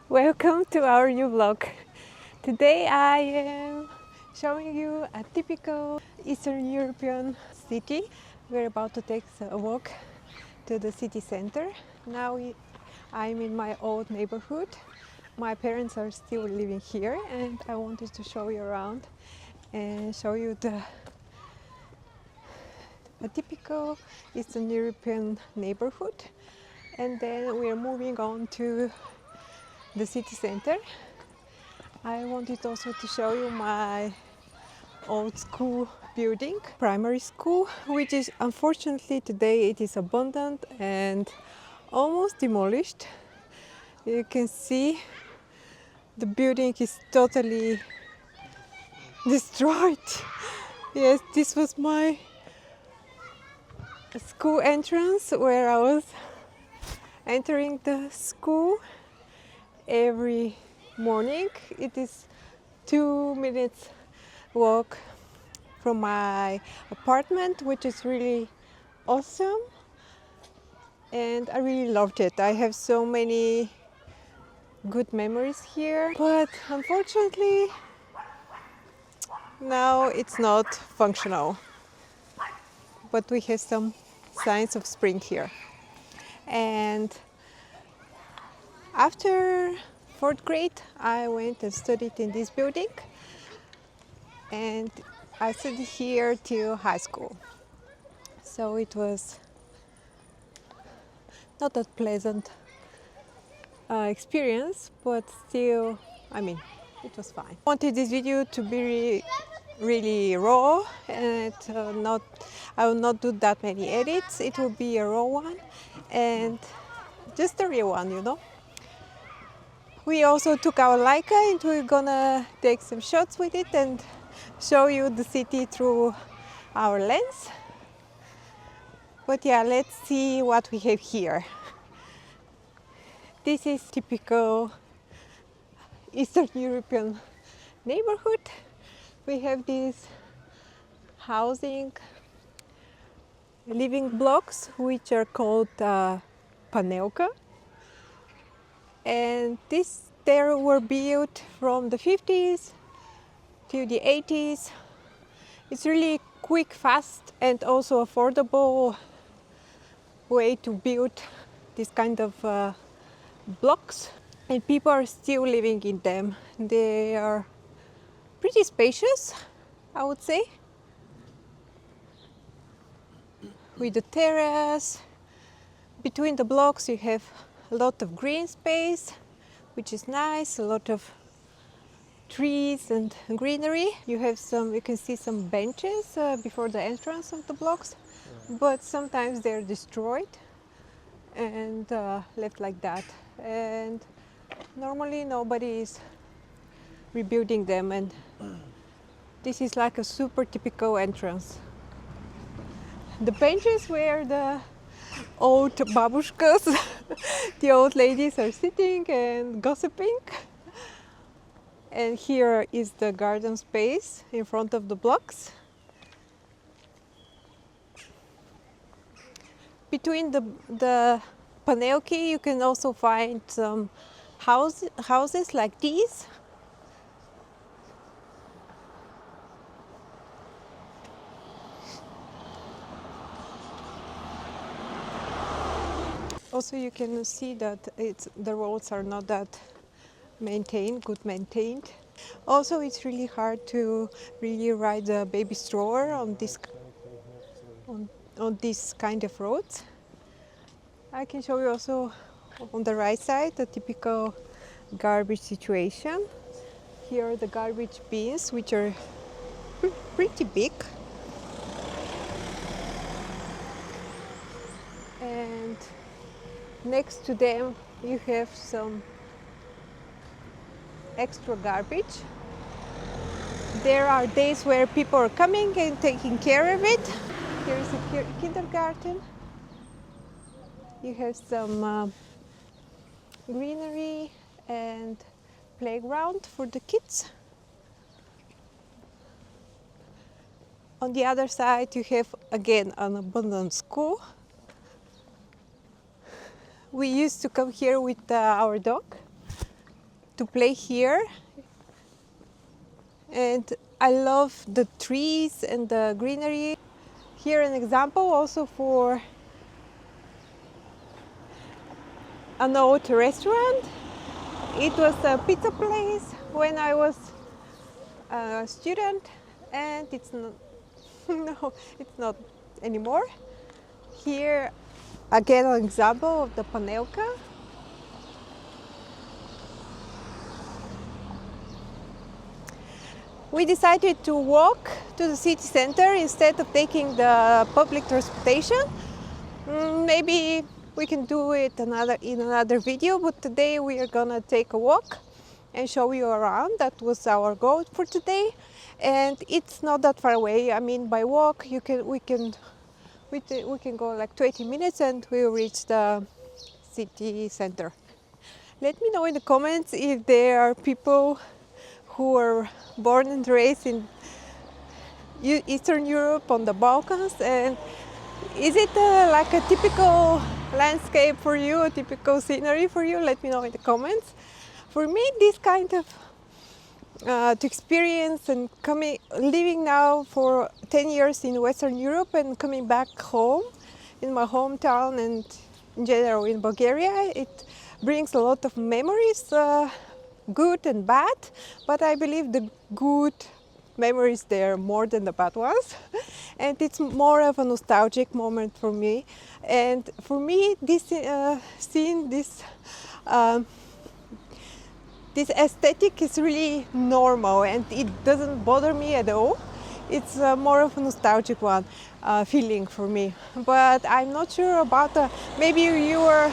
Welcome to our new vlog. Today I am showing you a typical Eastern European city. We're about to take a walk to the city center. Now I'm in my old neighborhood. My parents are still living here and I wanted to show you around and show you a typical Eastern European neighborhood. And then we're moving on to the city center. I wanted also to show you my old school building, primary school, which is unfortunately today it is abandoned and almost demolished. You can see the building is totally destroyed. Yes, this was my school entrance where I was entering the school every morning. It is 2 minutes walk from my apartment, which is really awesome and I really loved it. I have so many good memories here, but unfortunately now it's not functional, but we have some signs of spring here. And after 4th grade I went and studied in this building and I studied here till high school. So it was not that pleasant experience, but still, I mean, it was fine. I wanted this video to be really raw and I will not do that many edits. It will be a raw one and just a real one, you know. We also took our Leica and we're gonna take some shots with it and show you the city through our lens. But yeah, let's see what we have here. This is typical Eastern European neighborhood. We have these living blocks, which are called Panelka. And they were built from the 50s to the 80s. It's really quick, fast, and also affordable way to build this kind of blocks. And people are still living in them. They are pretty spacious, I would say, with the terrace. Between the blocks you have a lot of green space, which is nice, a lot of trees and greenery. You can see some benches before the entrance of the blocks, but sometimes they're destroyed and left like that. And normally nobody is rebuilding them, and this is like a super typical entrance. The benches where the old babushkas, the old ladies are sitting and gossiping. And here is the garden space in front of the blocks. Between the Panelki you can also find some houses like these. Also you can see that the roads are not that good maintained. Also it's really hard to really ride a baby stroller on this kind of roads. I can show you also on the right side the typical garbage situation. Here are the garbage bins, which are pretty big. And next to them you have some extra garbage. There are days where people are coming and taking care of it. Here is a kindergarten. You have some greenery and playground for the kids. On the other side you have again an abandoned school. We used to come here with our dog to play here. And I love the trees and the greenery. Here an example also for an old restaurant. It was a pizza place when I was a student, and it's not, no, it's not anymore. Here again an example of the Panelka. We decided to walk to the city center instead of taking the public transportation. Maybe we can do it in another video, but today we are gonna take a walk and show you around. That was our goal for today, and it's not that far away. I mean, by walk we can go like 20 minutes and we'll reach the city center. Let me know in the comments if there are people who are born and raised in Eastern Europe, on the Balkans, and is it like a typical landscape for you, a typical scenery for you? Let me know in the comments. For me, this kind of to experience and living now for 10 years in Western Europe and coming back home in my hometown and in general in Bulgaria, it brings a lot of memories, good and bad, but I believe the good memories there more than the bad ones. And it's more of a nostalgic moment for me. And for me, this seeing this this aesthetic is really normal and it doesn't bother me at all. It's more of a nostalgic one feeling for me. But I'm not sure about maybe you were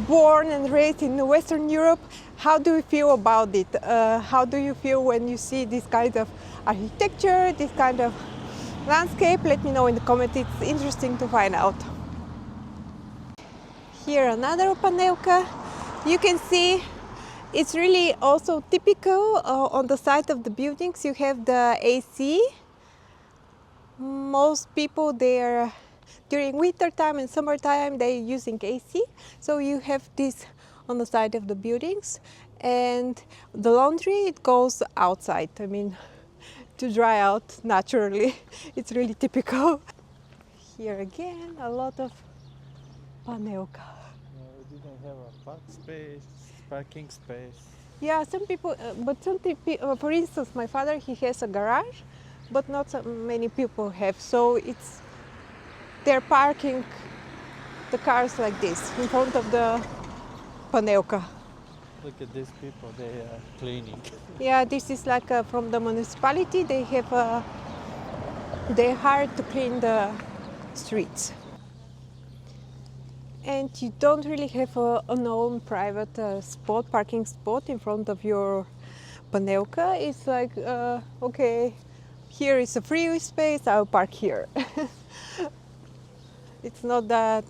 born and raised in Western Europe. How do you feel about it? How do you feel when you see this kind of architecture, this kind of landscape? Let me know in the comments. It's interesting to find out. Here another Panelka. You can see it's really also typical on the side of the buildings. You have the AC. Most people there during winter time and summertime they're using AC. So you have this on the side of the buildings, and the laundry, it goes outside. I mean, to dry out naturally. It's really typical. Here again, a lot of Panelka. We didn't have a parking space. Yeah, some people, but some people, for instance, my father, he has a garage, but not so many people have. So they're parking the cars like this in front of the Panelka. Look at these people, they are cleaning. Yeah, this is like from the municipality. They have they hired to clean the streets. And you don't really have an own private parking spot in front of your Panelka. It's like, okay, here is a free space, I'll park here. It's not that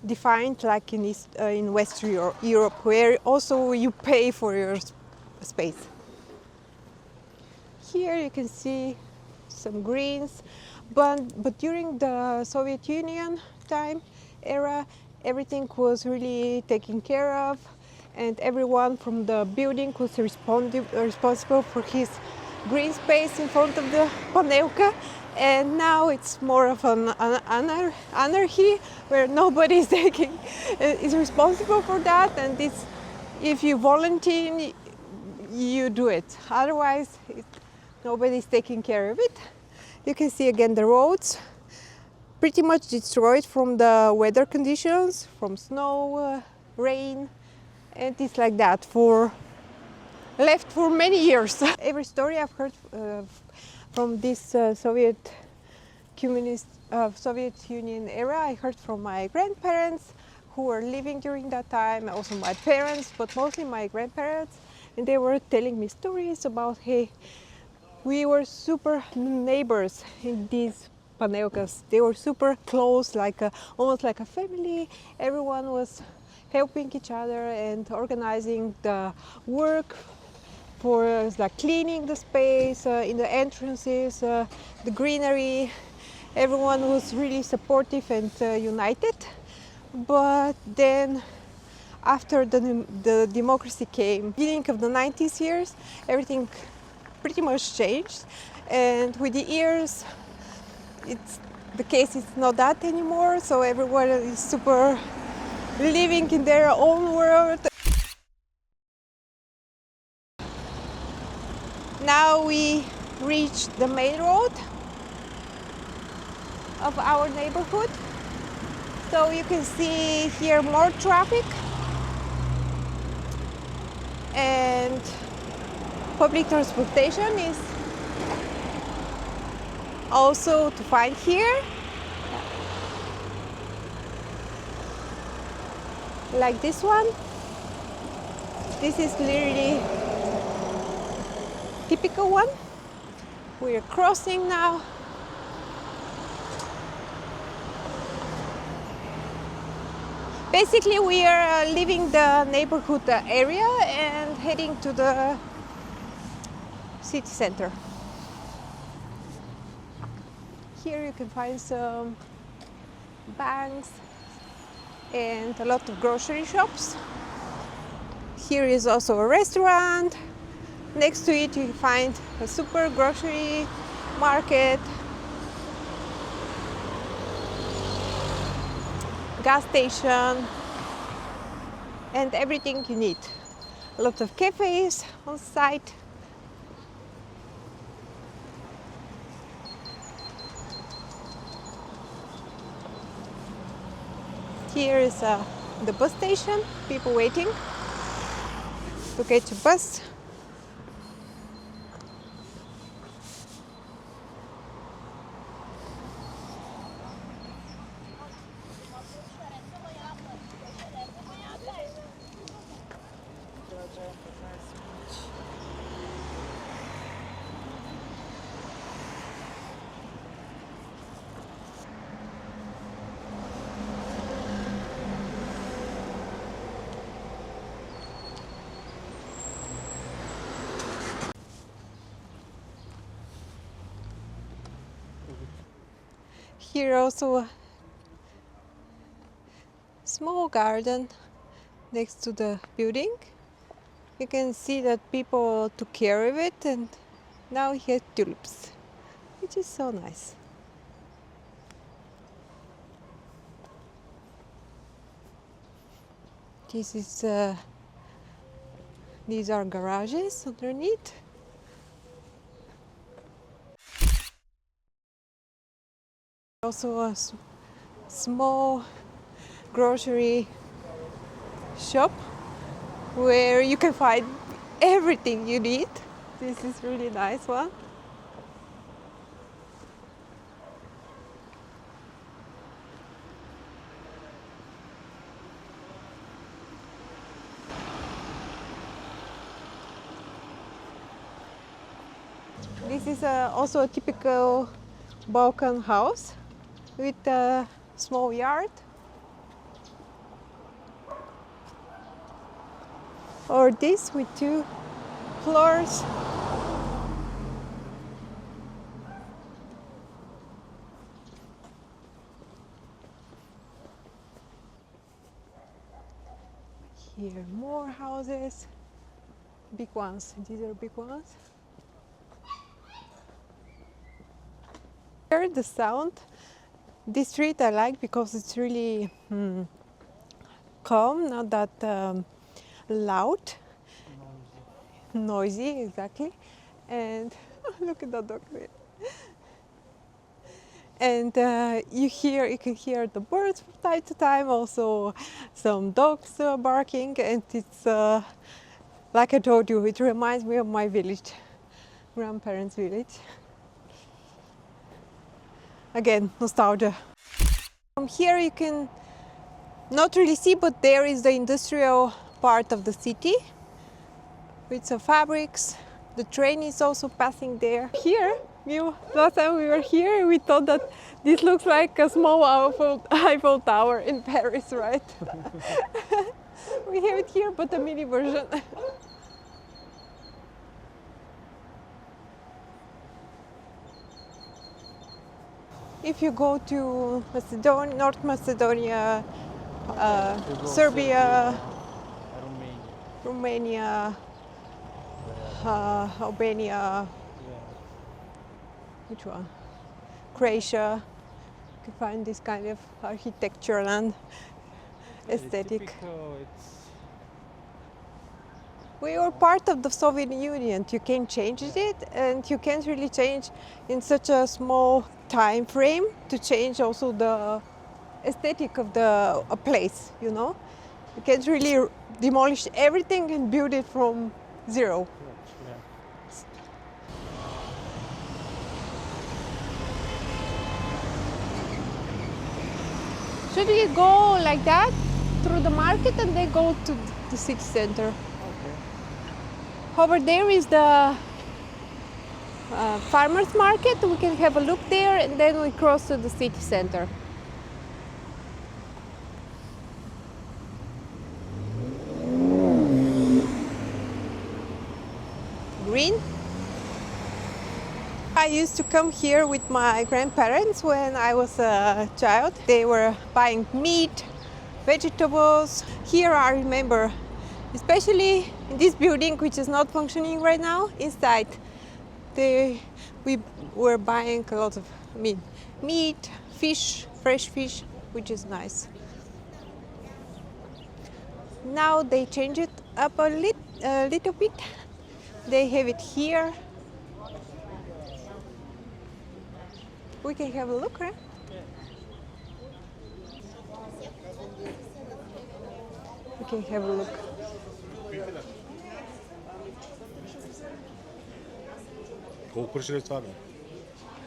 defined like in Western Europe, where also you pay for your space. Here you can see some greens, but during the Soviet Union era, everything was really taken care of, and everyone from the building was responsible for his green space in front of the Panelka. And now it's more of an anarchy where nobody is responsible for that, and if you volunteer, you do it. Otherwise, nobody's taking care of it. You can see again the roads pretty much destroyed from the weather conditions, from snow, rain, and it's like that left for many years. Every story I've heard from this Soviet Union era, I heard from my grandparents who were living during that time, also my parents, but mostly my grandparents, and they were telling me stories about, hey, we were super neighbors in these Panelkas. They were super close, like almost like a family. Everyone was helping each other and organizing the work for like cleaning the space, in the entrances, the greenery. Everyone was really supportive and united. But then after the democracy came, beginning of the 90s years, everything pretty much changed. And with the years, the case is not that anymore. So everyone is super living in their own world. Now we reached the main road of our neighborhood. So you can see here more traffic and public transportation is also to find here. Like this one. This is literally typical one. We are crossing now. Basically, we are leaving the neighborhood area and heading to the city center. Here you can find some banks and a lot of grocery shops. Here is also a restaurant. Next to it you find a super grocery market, gas station, and everything you need. A lot of cafes on site. Here is the bus station, people waiting to catch a bus. Here also a small garden next to the building. You can see that people took care of it and now we have tulips, which is so nice. These are garages underneath. Also a small grocery shop where you can find everything you need. This is really nice one. This is also a typical Balkan house with a small yard. Or this with 2 floors. Here more houses, big ones. These are big ones. Here the sound. This street I like because it's really calm, not that loud, noisy, exactly. And look at that dog there. And you can hear the birds from time to time, also some dogs barking, and it's like I told you, it reminds me of my village, grandparents' village. Again, nostalgia. From here you can not really see, but there is the industrial part of the city with some fabrics. The train is also passing there. Here, last time we were here, we thought that this looks like a small Eiffel Tower in Paris, right? We have it here, but a mini version. If you go to Macedonia, North Macedonia, Serbia, Romania, Albania, Yeah. which one? Croatia. You can find this kind of architecture and aesthetic. It's We were part of the Soviet Union. You can change it, and you can't really change in such a small time frame to change also the aesthetic of a place. You know, you can't really demolish everything and build it from zero. yeah. Should we go like that through the market and then go to the city center? Okay. Over there is the farmers market. We can have a look there and then we cross to the city center. Green. I used to come here with my grandparents when I was a child. They were buying meat, vegetables. Here I remember, especially in this building which is not functioning right now, inside we were buying a lot of meat, fish, fresh fish, which is nice. Now they change it up a little bit. They have it here. We can have a look, right? We can have a look. Колко курши ли това бе?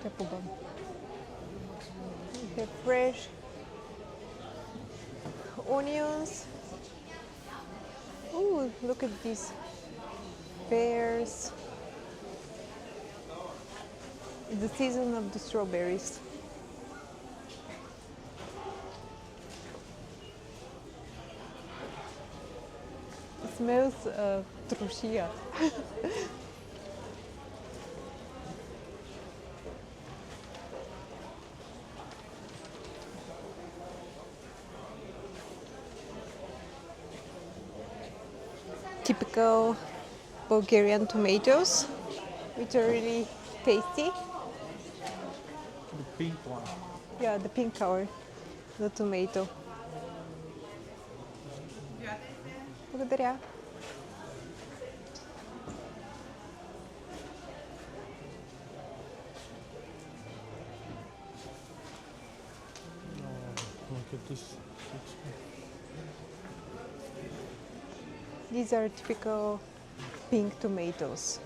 Те по-бавно. We have fresh onions. Oh, look at these pears. It's the season of the strawberries. It smells трошия. Typical Bulgarian tomatoes, which are really tasty. The pink one. Yeah, the pink color, the tomato. Благодаря. Look at this. These are typical pink tomatoes.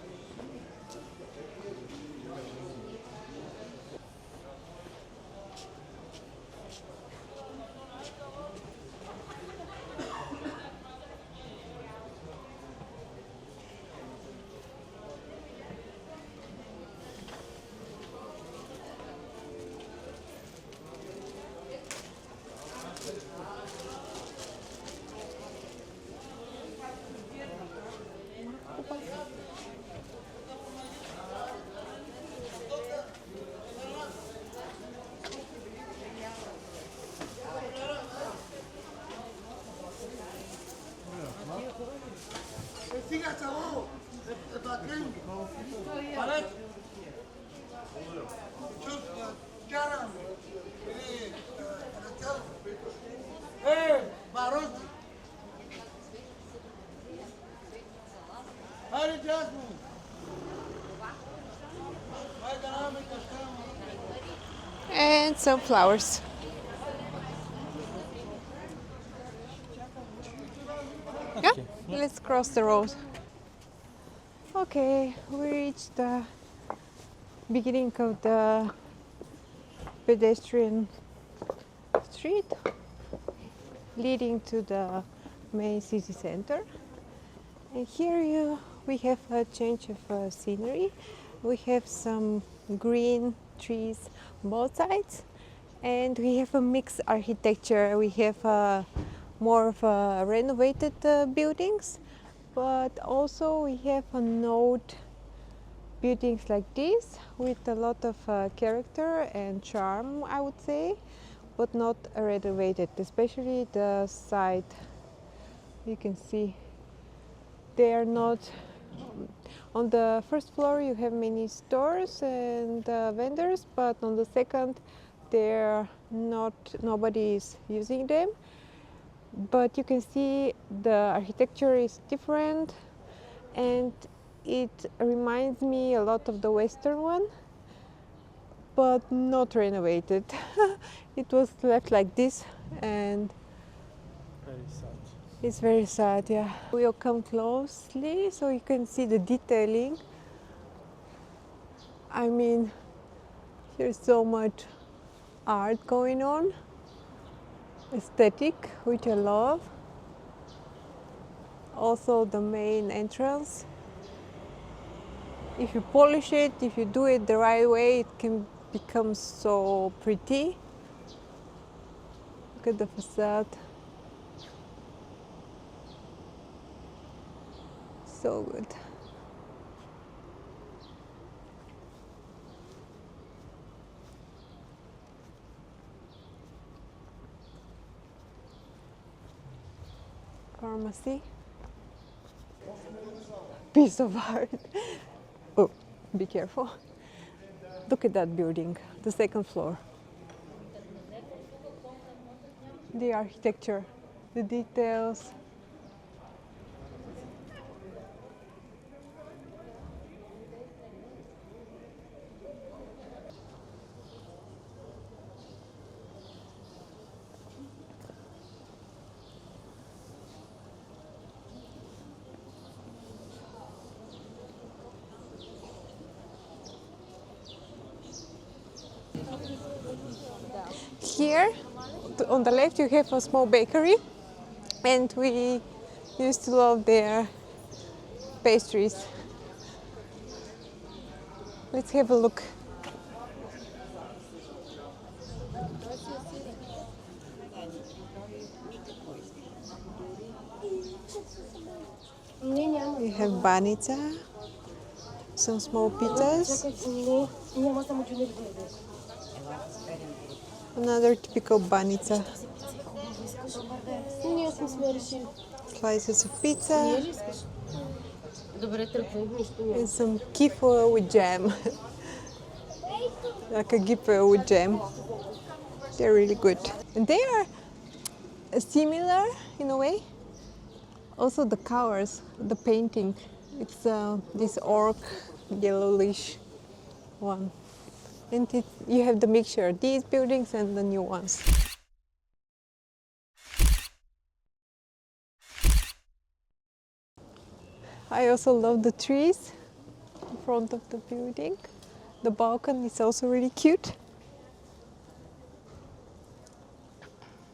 And some flowers. Yeah, let's cross the road. Okay, we reached the beginning of the pedestrian street leading to the main city center. And here we have a change of scenery. We have some green trees on both sides, and we have a mixed architecture. We have more of renovated buildings, but also we have an old buildings like this with a lot of character and charm, I would say, but not renovated, especially the side. You can see They are not. On the first floor you have many stores and vendors, but on the second they're not, nobody is using them. But you can see the architecture is different, and it reminds me a lot of the western one, but not renovated. It was left like this, and Very sad. it's very sad, yeah. We'll come closely so you can see the detailing. I mean, there's so much art going on, aesthetic, which I love. Also the main entrance. If you polish it, if you do it the right way, it can become so pretty. Look at the facade. So good. Pharmacy. Piece of art. Oh, be careful. Look at that building, the second floor. The architecture, the details. Here, on the left, you have a small bakery, and we used to love their pastries. Let's have a look. We have banica, some small pizzas. Another typical banica. Slices of pizza and some kefir with jam. Like a kefir with jam. They're really good. And they are similar in a way. Also the colors, the painting. It's this orc yellowish one. And you have the mixture, these buildings and the new ones. I also love the trees in front of the building. The Balkan is also really cute.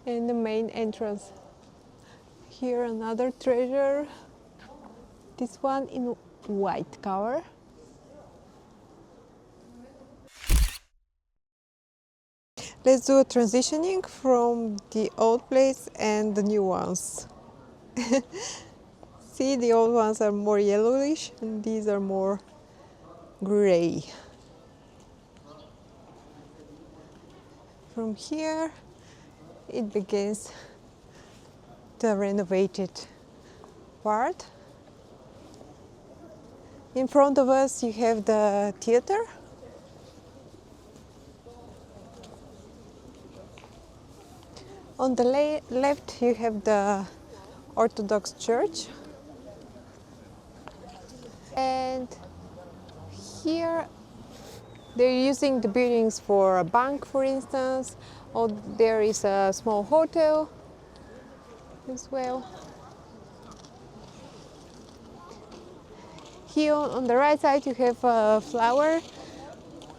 And the main entrance. Here another treasure. This one in white color. Let's do a transitioning from the old place and the new ones. See, the old ones are more yellowish and these are more gray. From here, it begins the renovated part. In front of us, you have the theater. On the left, you have the Orthodox Church. And here, they're using the buildings for a bank, for instance, or there is a small hotel as well. Here on the right side, you have a flower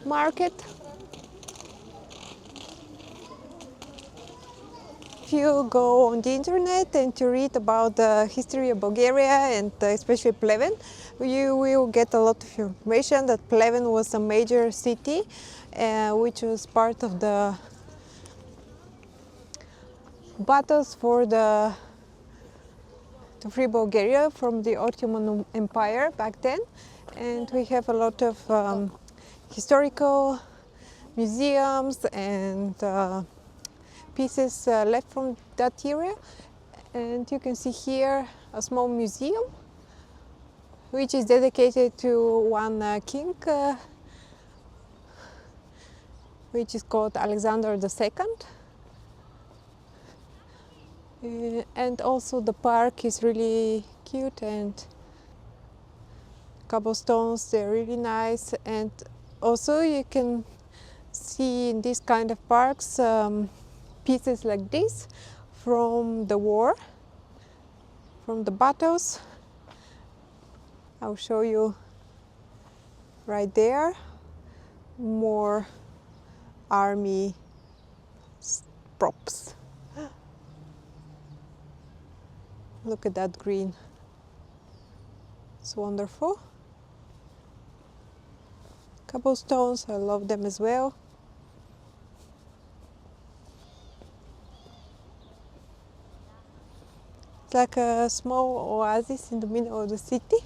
market. If you go on the internet and to read about the history of Bulgaria and especially Pleven, you will get a lot of information that Pleven was a major city which was part of the battles for to free Bulgaria from the Ottoman Empire back then. And we have a lot of historical museums and pieces left from that area. And you can see here a small museum which is dedicated to one king, which is called Alexander II. And also the park is really cute, and cobblestones, they're really nice. And also you can see in these kind of parks pieces like this from the war, from the battles. I'll show you right there more army props. Look at that green. It's wonderful. Cobblestones, I love them as well. It's like a small oasis in the middle of the city.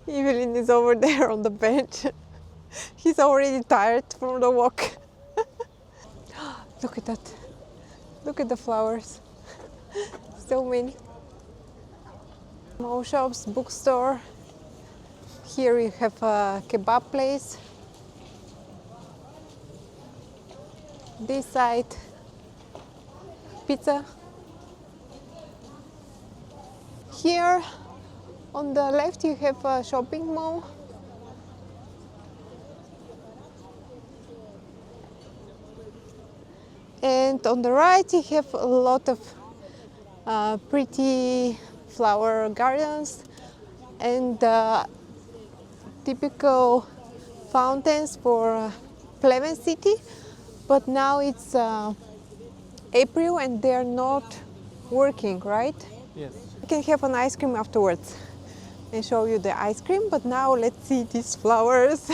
Evelyn is over there on the bench. He's already tired from the walk. Look at that. Look at the flowers. So many. Small shops, bookstore. Here we have a kebab place. This side, pizza. Here on the left you have a shopping mall. And on the right you have a lot of pretty flower gardens and typical fountains for Pleven city. But now it's April and they're not working, right? Yes. You can have an ice cream afterwards and show you the ice cream. But now let's see these flowers.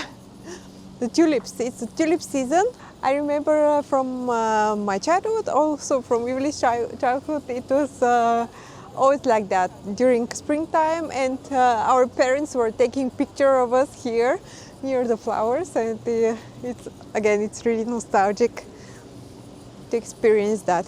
The tulips, it's the tulip season. I remember from my childhood, also from Evelyn's childhood, it was always like that during springtime, and our parents were taking picture of us here near the flowers, and it's really nostalgic to experience that.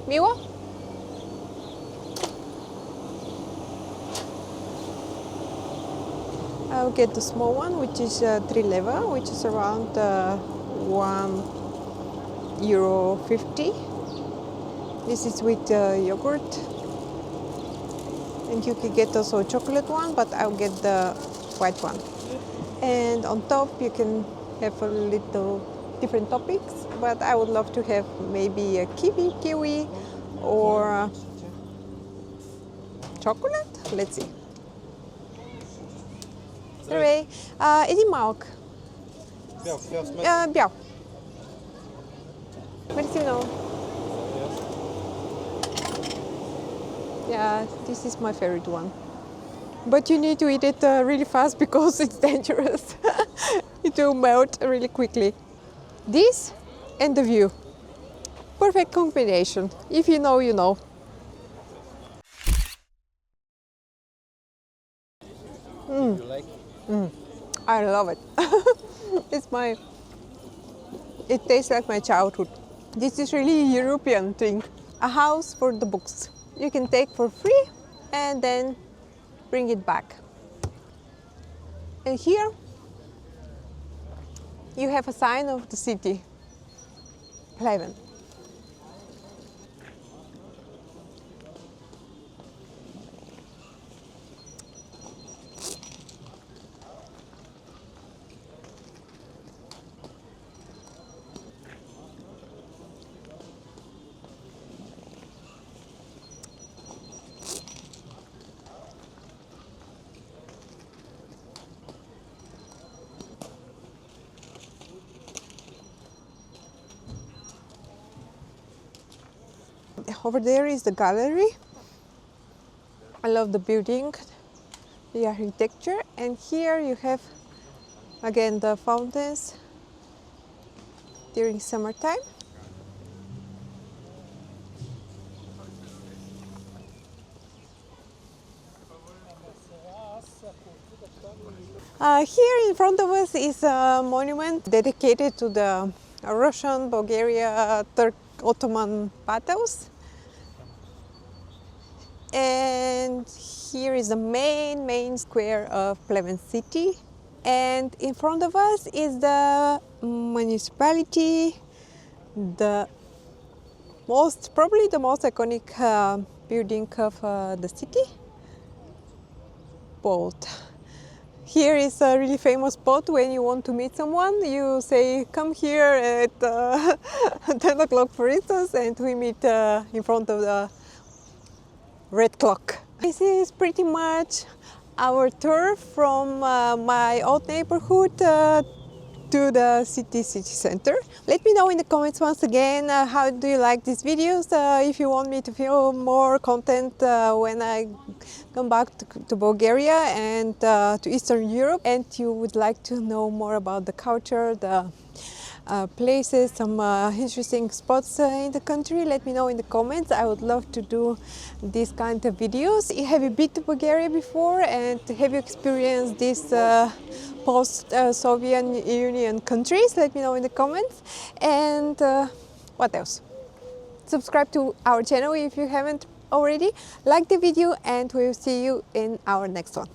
Miło? I'll get the small one, which is 3 leva, which is around €1.50. This is with yogurt. And you can get also a chocolate one, but I'll get the white one. And on top you can have a little different topics, but I would love to have maybe a kiwi or chocolate. Let's see. Здравей. Един малък. Бял смет. Бял. Мерси много. Yeah, this is my favorite one. But you need to eat it really fast because it's dangerous. It will melt really quickly. This and the view. Perfect combination. If you know, you know. You like? I love it. It tastes like my childhood. This is really a European thing. A house for the books. You can take for free and then bring it back. And here you have a sign of the city, Pleven. Over there is the gallery. I love the building, the architecture, and here you have again the fountains during summertime. Here in front of us is a monument dedicated to the Russian, Bulgaria, Ottoman battles. And here is the main square of Pleven city. And in front of us is the municipality, probably the most iconic building of the city, boat. Here is a really famous spot when you want to meet someone. You say, come here at 10 o'clock, for instance, and we meet in front of the red clock. This is pretty much our tour from my old neighborhood to the city center. Let me know in the comments once again how do you like these videos, if you want me to film more content when I come back to Bulgaria and to Eastern Europe, and you would like to know more about the culture, the places, some interesting spots in the country. Let me know in the comments. I would love to do these kind of videos. Have you been to Bulgaria before, and have you experienced these post-Soviet Union countries? Let me know in the comments. And what else? Subscribe to our channel if you haven't already. Like the video, and we'll see you in our next one.